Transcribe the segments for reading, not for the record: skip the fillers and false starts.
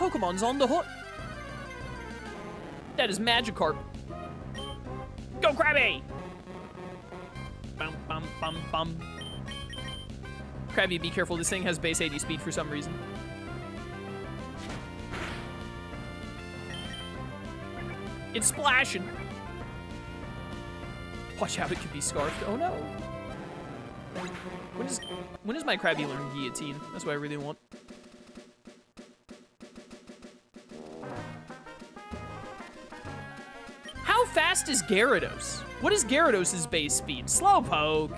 Pokemon's on the hook. That is Magikarp. Go, Krabby! Bum, bum, bum, bum. Krabby, be careful. This thing has base 80 speed for some reason. It's splashing. Watch out, it could be scarfed. Oh no. When does my Krabby learn Guillotine? That's what I really want. How fast is Gyarados? What is Gyarados' base speed? Slowpoke.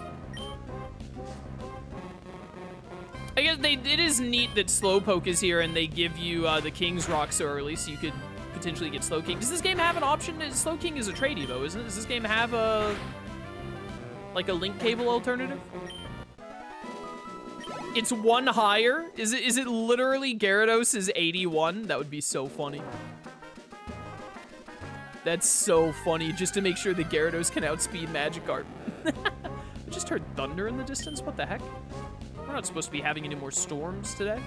I guess it is neat that Slowpoke is here and they give you the King's Rock so early so you could potentially get Slowking. Does this game have an option? Slowking is a tradie though, isn't it? Does this game have a link cable alternative? It's one higher? Is it literally Gyarados is 81? That would be so funny. That's so funny, just to make sure that Gyarados can outspeed Magikarp. I just heard thunder in the distance. What the heck? We're not supposed to be having any more storms today.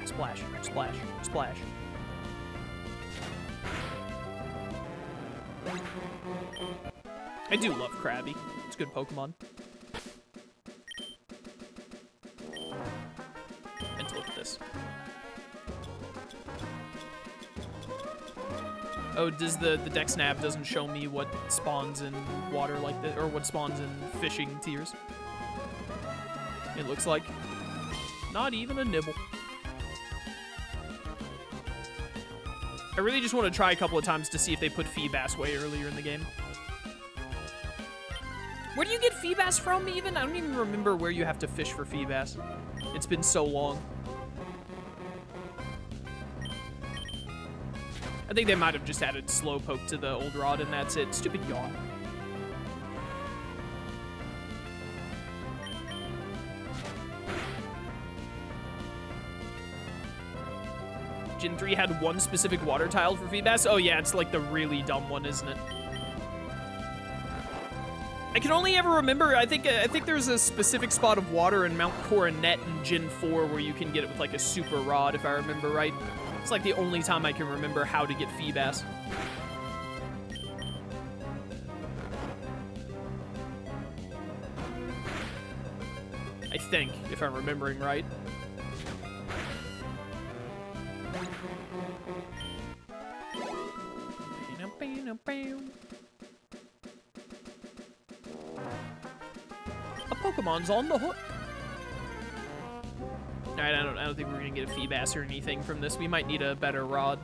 Splash, splash, splash. I do love Krabby. It's a good Pokemon. And look at this. Oh, does the dexnav doesn't show me what spawns in water like this, or what spawns in fishing tiers. It looks like not even a nibble. I really just want to try a couple of times to see if they put Feebas way earlier in the game. Where do you get Feebas from even? I don't even remember where you have to fish for Feebas. It's been so long. I think they might have just added Slowpoke to the old rod and that's it. Stupid yawn. Gen 3 had one specific water tile for Feebas? Oh yeah, it's like the really dumb one, isn't it? I can only ever remember, I think there's a specific spot of water in Mount Coronet in Gen 4 where you can get it with like a super rod, if I remember right. It's like the only time I can remember how to get Feebas. I think, if I'm remembering right. A Pokemon's on the hook. Alright, I don't think we're gonna get a Feebas or anything from this. We might need a better rod.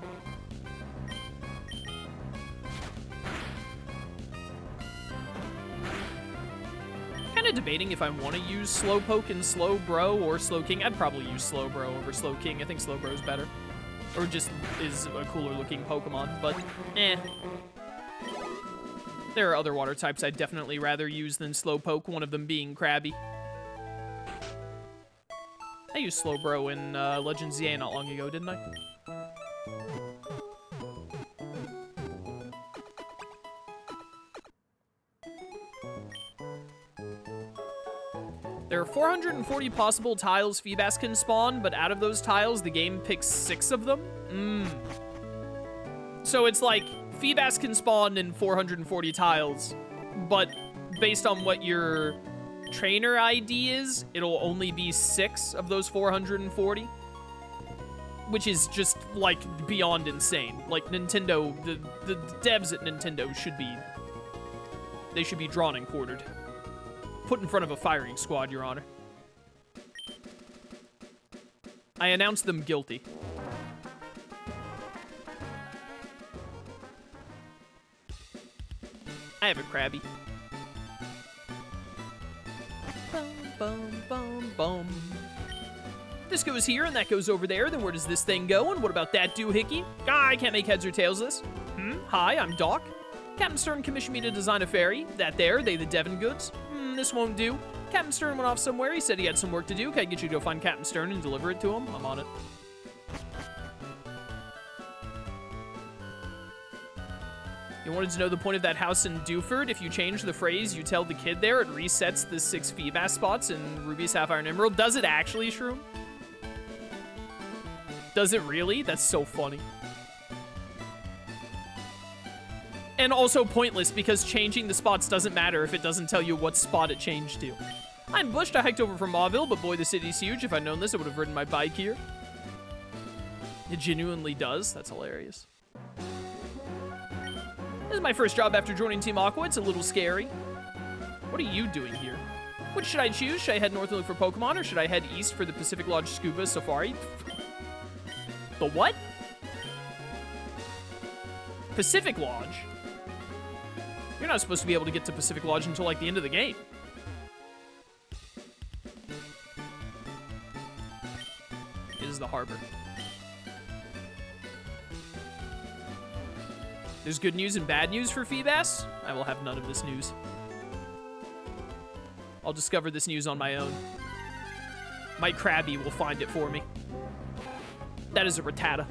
Kinda debating if I want to use Slowpoke and Slowbro or Slowking. I'd probably use Slowbro over Slowking. I think Slowbro's better. Or just is a cooler looking Pokemon, but eh. There are other water types I'd definitely rather use than Slowpoke, one of them being Krabby. I used Slowbro in Legends ZA not long ago, didn't I? There are 440 possible tiles Feebas can spawn, but out of those tiles, the game picks 6 of them? So it's like, Feebas can spawn in 440 tiles, but based on what your trainer ID is, it'll only be 6 of those 440. Which is just, like, beyond insane. Like, Nintendo, the devs at Nintendo should be... They should be drawn and quartered. Put in front of a firing squad, Your Honor. I announce them guilty. I have a Krabby. Boom, boom, boom, boom. This goes here, and that goes over there. Then where does this thing go? And what about that doohickey? Ah, I can't make heads or tails of this. Hi, I'm Doc. Captain Stern commissioned me to design a ferry. That there, they the Devon goods. This won't do. Captain Stern went off somewhere. He said he had some work to do. Can I get you to go find Captain Stern and deliver it to him? I'm on it. You wanted to know the point of that house in Dewford? If you change the phrase you tell the kid there, it resets the 6 Feebas spots in Ruby, Sapphire, and Emerald. Does it actually, Shroom? Does it really? That's so funny. And also pointless, because changing the spots doesn't matter if it doesn't tell you what spot it changed to. I'm bushed. I hiked over from Mauville, but boy, the city's huge. If I'd known this, I would have ridden my bike here. It genuinely does. That's hilarious. This is my first job after joining Team Aqua. It's a little scary. What are you doing here? Which should I choose? Should I head north and look for Pokemon, or should I head east for the Pacific Lodge Scuba Safari? The what? Pacific Lodge? You're not supposed to be able to get to Pacific Lodge until, like, the end of the game. It is the harbor. There's good news and bad news for Feebas. I will have none of this news. I'll discover this news on my own. My Krabby will find it for me. That is a Rattata.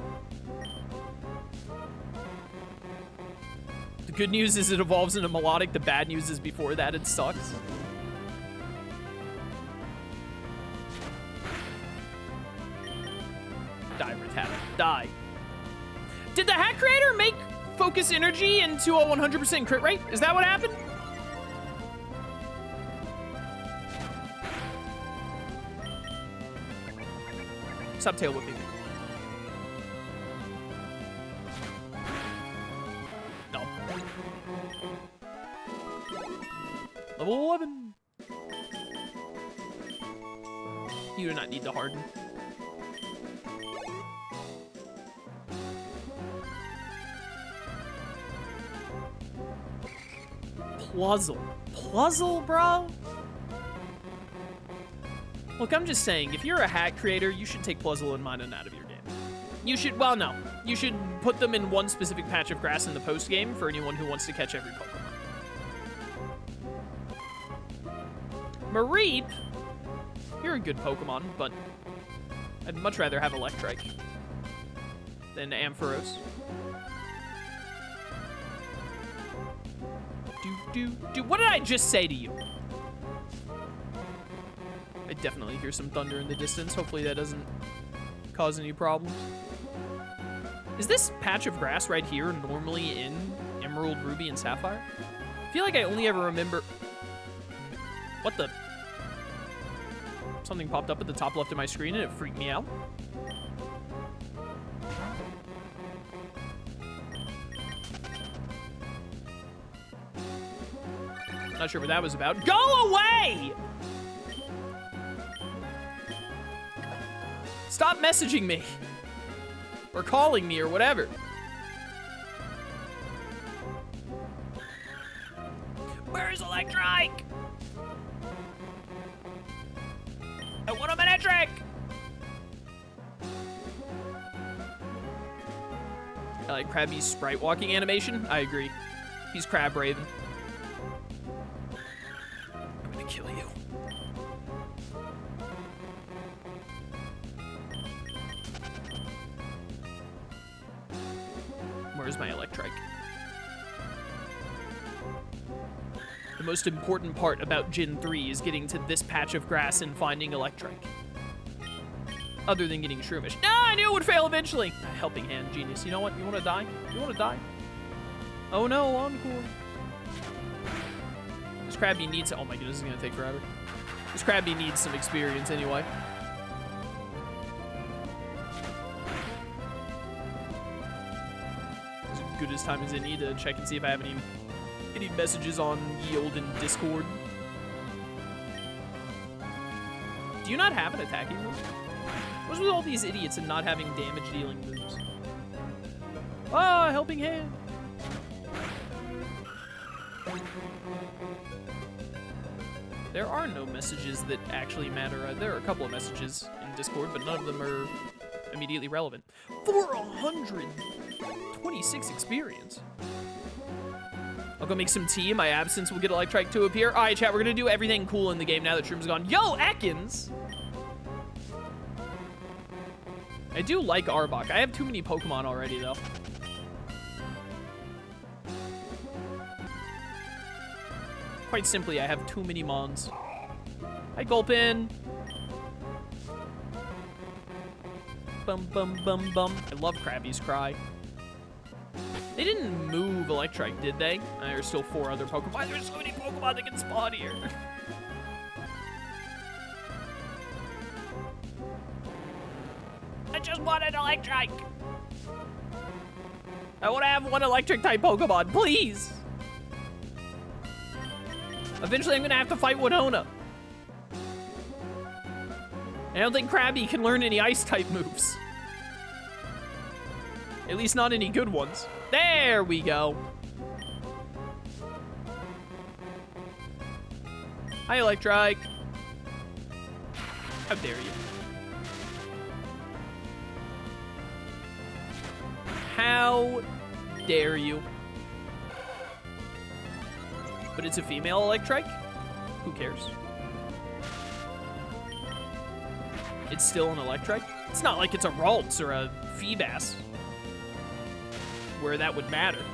The good news is it evolves into Melodic. The bad news is before that it sucks. Die, Rattata. Die. Did the hack creator make Focus Energy into a 100% crit rate? Is that what happened? Stop tail whipping me. No. Level 11. You do not need to harden. Pluzzle. Pluzzle, bro? Look, I'm just saying, if you're a hack creator, you should take Pluzzle and Minun out of your game. You should, well, no. You should put them in one specific patch of grass in the post-game for anyone who wants to catch every Pokemon. Mareep? You're a good Pokemon, but I'd much rather have Electrike than Ampharos. What did I just say to you? I definitely hear some thunder in the distance. Hopefully that doesn't cause any problems. Is this patch of grass right here normally in Emerald, Ruby, and Sapphire? I feel like I only ever remember... What the... Something popped up at the top left of my screen and it freaked me out. Not sure what that was about. Go away! Stop messaging me. Or calling me or whatever. Where is Electrike? I want a Electric! I like Krabby's sprite walking animation. I agree. He's Crab Raven. I'm gonna kill you. Where's my Electrike? The most important part about Gen 3 is getting to this patch of grass and finding Electrike. Other than getting Shroomish. No, I knew it would fail eventually. Helping hand, genius. You know what? You want to die? You want to die? Oh no, Encore. This Krabby needs... Oh my goodness, this is going to take forever. This Krabby needs some experience anyway. As good as time as any to check and see if I have any messages on ye olden Discord. Do you not have an attacking move? What's with all these idiots and not having damage dealing moves? Ah, helping hand. There are no messages that actually matter. There are a couple of messages in Discord, but none of them are immediately relevant. 426 experience. I'll go make some tea. In my absence, we'll get Electrike to appear. All right, chat, we're going to do everything cool in the game now that Shroom's gone. Yo, Ekans! I do like Arbok. I have too many Pokemon already, though. Quite simply, I have too many mons. Hi, Gulpin. Bum, bum, bum, bum. I love Krabby's cry. They didn't move Electrike, did they? There's still 4 other Pokemon. There's so many Pokemon that can spawn here. I just want an Electrike. I want to have one Electric-type Pokemon, please. Eventually, I'm going to have to fight Winona. I don't think Krabby can learn any Ice-type moves. At least not any good ones. There we go. Hi, Electrike. How dare you? How dare you? But it's a female Electrike? Who cares? It's still an Electrike? It's not like it's a Ralts or a Feebas, where that would matter.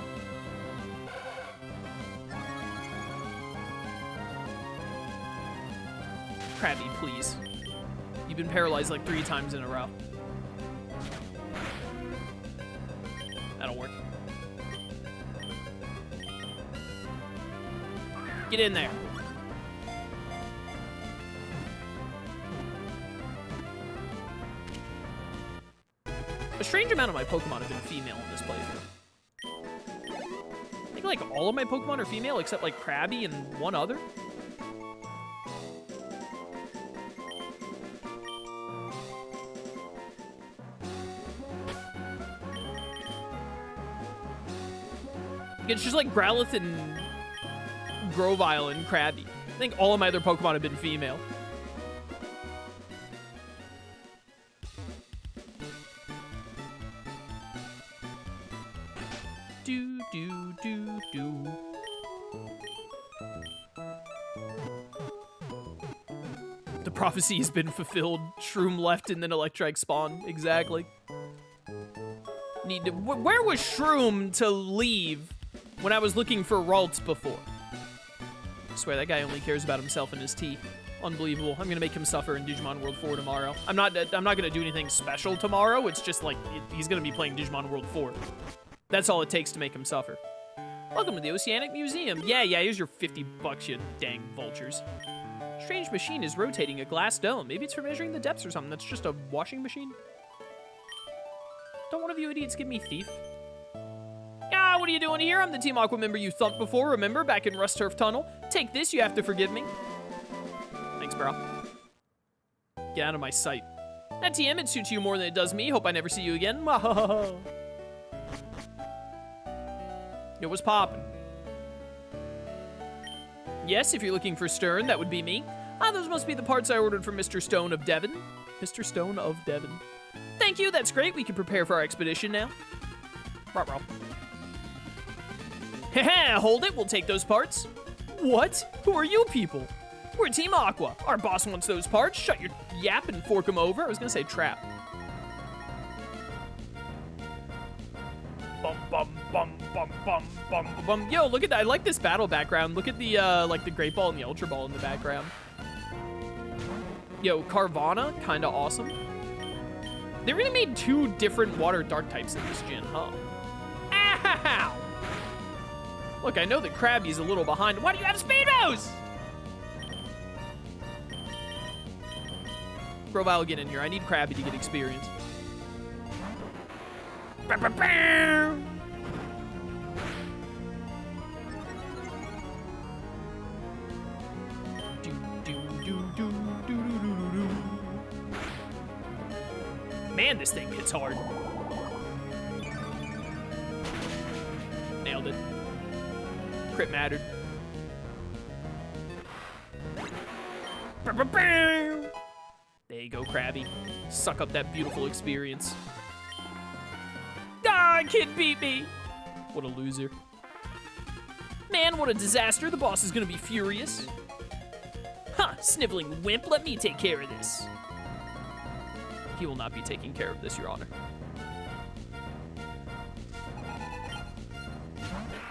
Krabby, please. You've been paralyzed like 3 times in a row. That'll work. Get in there. A strange amount of my Pokemon have been female in this playthrough. I think like all of my Pokemon are female except like Krabby and one other. It's just like Growlithe and Grovyle and Krabby. I think all of my other Pokemon have been female. Do, do, do, do. The prophecy has been fulfilled. Shroom left and then Electrike spawned. Exactly. Where was Shroom to leave when I was looking for Ralts before? I swear that guy only cares about himself and his tea. Unbelievable. I'm gonna make him suffer in Digimon World 4 tomorrow. I'm not gonna do anything special tomorrow. It's just like he's gonna be playing Digimon World 4. That's all it takes to make him suffer. Welcome to the Oceanic Museum. Yeah, here's your 50 bucks, you dang vultures. Strange machine is rotating a glass dome. Maybe it's for measuring the depths or something. That's just a washing machine. Don't one of you idiots give me thief? Ah, what are you doing here? I'm the Team Aqua member you thumped before, remember? Back in Rust Turf Tunnel. Take this, you have to forgive me. Thanks, bro. Get out of my sight. That TM, it suits you more than it does me. Hope I never see you again. It was poppin'. Yes, if you're looking for Stern, that would be me. Ah, those must be the parts I ordered from Mr. Stone of Devon. Mr. Stone of Devon. Thank you, that's great. We can prepare for our expedition now. Ruh-roh. Heh, hold it, we'll take those parts. What? Who are you people? We're Team Aqua. Our boss wants those parts. Shut your yap and fork them over. I was gonna say trap. Bum, bum, bum, bum, bum, bum, bum. Yo, look at that. I like this battle background. Look at the, like, the Great Ball and the Ultra Ball in the background. Yo, Carvana, kinda awesome. They really made 2 different water dark types in this gen, huh? Ow! Look, I know that Krabby's a little behind. Why do you have Speedos? Grovyle, get in here. I need Krabby to get experience. Man, this thing hits hard. Nailed it. Crit mattered. There you go, Krabby. Suck up that beautiful experience. Ah, kid beat me. What a loser. Man, what a disaster. The boss is gonna be furious. Huh, sniveling wimp, let me take care of this. He will not be taking care of this, Your Honor.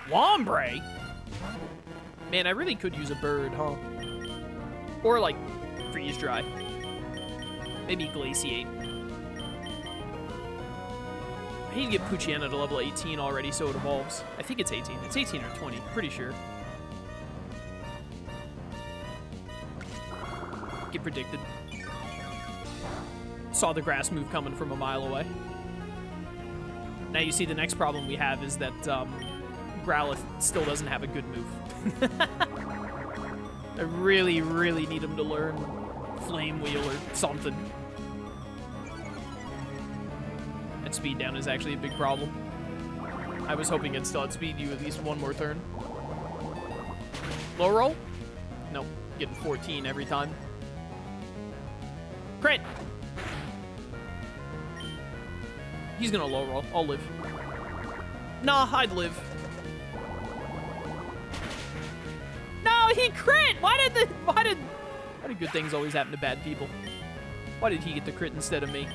Wombre? Man, I really could use a bird, huh? Or, like, freeze dry. Maybe glaciate. I need to get Poochyena to level 18 already so it evolves. I think it's 18. It's 18 or 20, pretty sure. Get predicted. Saw the grass move coming from a mile away. Now you see the next problem we have is that Growlithe still doesn't have a good move. I really, really need him to learn Flame Wheel or something. That speed down is actually a big problem. I was hoping it still outspeed you at least one more turn. Low roll? Nope. Getting 14 every time. Crit! He's gonna low roll. I'll live. Nah, I'd live. No, he crit! Why did good things always happen to bad people? Why did he get the crit instead of me?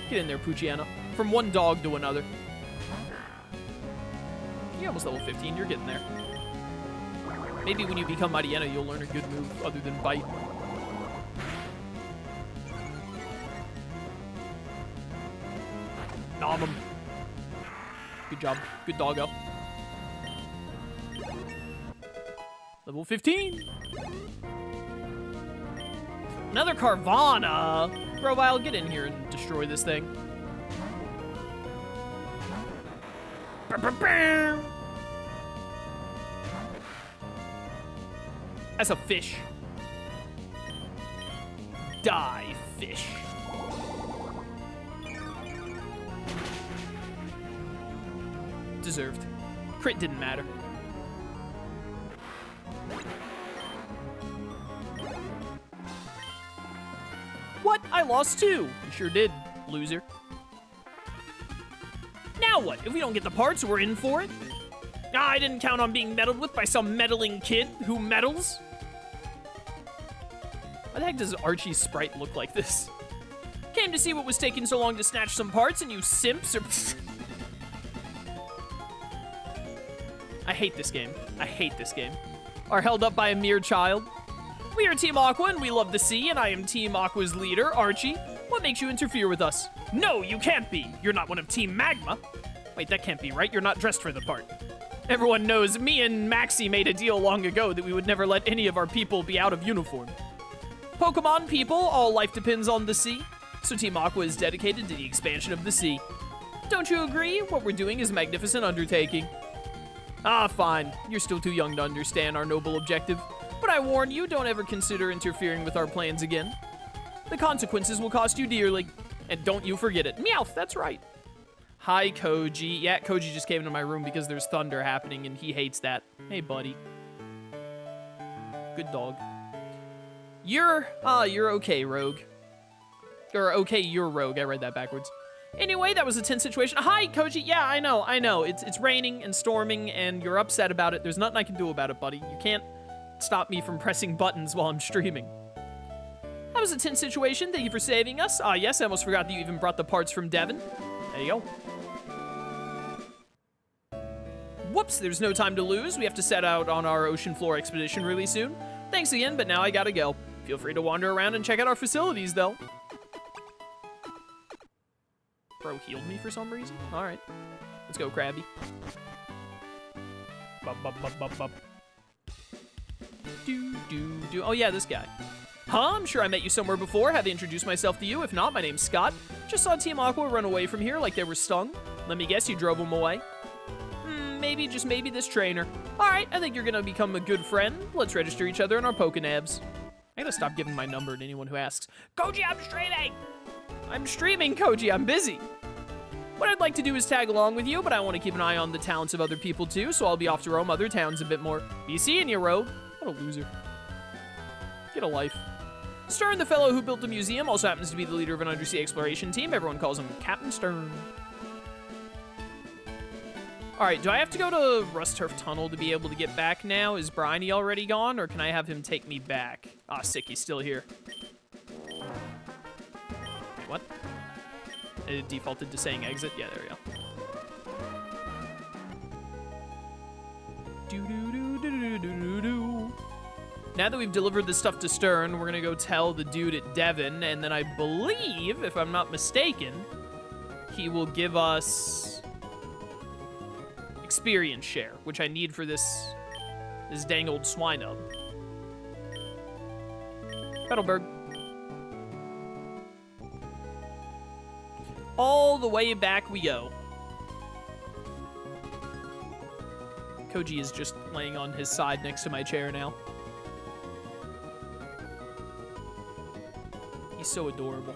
Get in there, Poochyena. From one dog to another. You're almost level 15. You're getting there. Maybe when you become Mariana, you'll learn a good move other than Bite. Nom him. Good job. Good doggo. Level 15. Another Carvana. Bro, I'll get in here and destroy this thing. That's a fish. Die, fish. Deserved. Crit didn't matter. What? I lost too. You sure did, loser. Now what? If we don't get the parts, we're in for it? Ah, I didn't count on being meddled with by some meddling kid who meddles. Why the heck does Archie's sprite look like this? Came to see what was taking so long to snatch some parts, and you simps are... I hate this game. I hate this game. Are held up by a mere child. We are Team Aqua, and we love the sea, and I am Team Aqua's leader, Archie. What makes you interfere with us? No, you can't be. You're not one of Team Magma. Wait, that can't be right. You're not dressed for the part. Everyone knows me and Maxie made a deal long ago that we would never let any of our people be out of uniform. Pokemon people, all life depends on the sea, so Team Aqua is dedicated to the expansion of the sea. Don't you agree? What we're doing is a magnificent undertaking. Ah, fine. You're still too young to understand our noble objective. But I warn you, don't ever consider interfering with our plans again. The consequences will cost you dearly. And don't you forget it. Meowth, that's right. Hi, Koji. Yeah, Koji just came into my room because there's thunder happening and he hates that. Hey, buddy. Good dog. You're okay, Rogue. Or, okay, you're Rogue. I read that backwards. Anyway, that was a tense situation. Hi, Koji. Yeah, I know. It's raining and storming, and you're upset about it. There's nothing I can do about it, buddy. You can't stop me from pressing buttons while I'm streaming. That was a tense situation. Thank you for saving us. Ah, yes, I almost forgot that you even brought the parts from Devon. There you go. Whoops, there's no time to lose. We have to set out on our ocean floor expedition really soon. Thanks again, but now I gotta go. Feel free to wander around and check out our facilities, though. Bro healed me for some reason? Alright. Let's go, Krabby. Bub, bub, bub, bub, bub. Do. Oh, yeah, this guy. Huh? I'm sure I met you somewhere before. Have I introduced myself to you? If not, my name's Scott. Just saw Team Aqua run away from here like they were stung. Let me guess, you drove them away. Maybe, just maybe this trainer. Alright, I think you're gonna become a good friend. Let's register each other in our Pokenabs. I gotta stop giving my number to anyone who asks. Koji, I'm streaming! I'm streaming, Koji, I'm busy. What I'd like to do is tag along with you, but I want to keep an eye on the talents of other people too, so I'll be off to roam other towns a bit more. Be seeing you, Rogue. What a loser. Get a life. Stern, the fellow who built the museum, also happens to be the leader of an undersea exploration team. Everyone calls him Captain Stern. Alright, do I have to go to Rust Turf Tunnel to be able to get back now? Is Bryony already gone, or can I have him take me back? Ah, sick, he's still here. Wait, what? It defaulted to saying exit? Yeah, there we go. Do-do-do-do-do-do-do-do. Now that we've delivered this stuff to Stern, we're gonna go tell the dude at Devon, and then I believe, if I'm not mistaken, he will give us experience share, which I need for this dang old swine hub. Petalburg. All the way back we go. Koji is just laying on his side next to my chair now. He's so adorable.